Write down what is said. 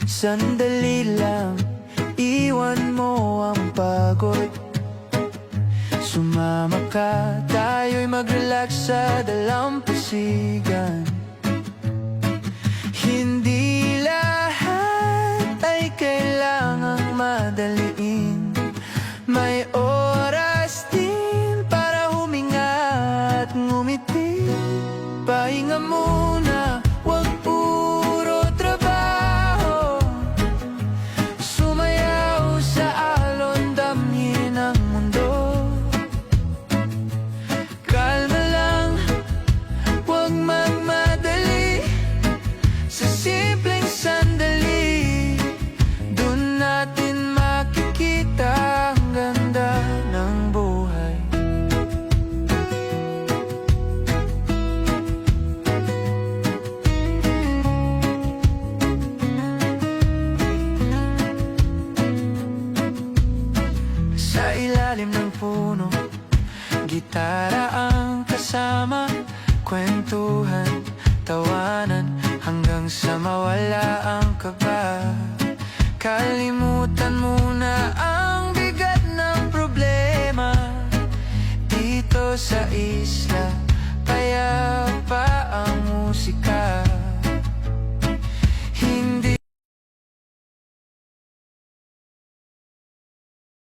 Sandali lang, iwan mo ang pagod. Sumama ka, tayo'y mag-relax sa dalampasigan. Hindi lahat ay kailangang madaliin. May oras din para huminga at ngumiti. Pahinga muna, wag puro trabaho. Sumayaw sa alon, damhin ang mundo. Kalma lang, wag magmadali. Sa simpleng sandali, dun natin makikita ang ganda ng buhay. Sa ilalim ng puno, gitara ang kasama. Kwentuhan, tawanan, hanggang sa mawala ang kaba. Kalimutan muna ang bigat ng problema dito sa isla.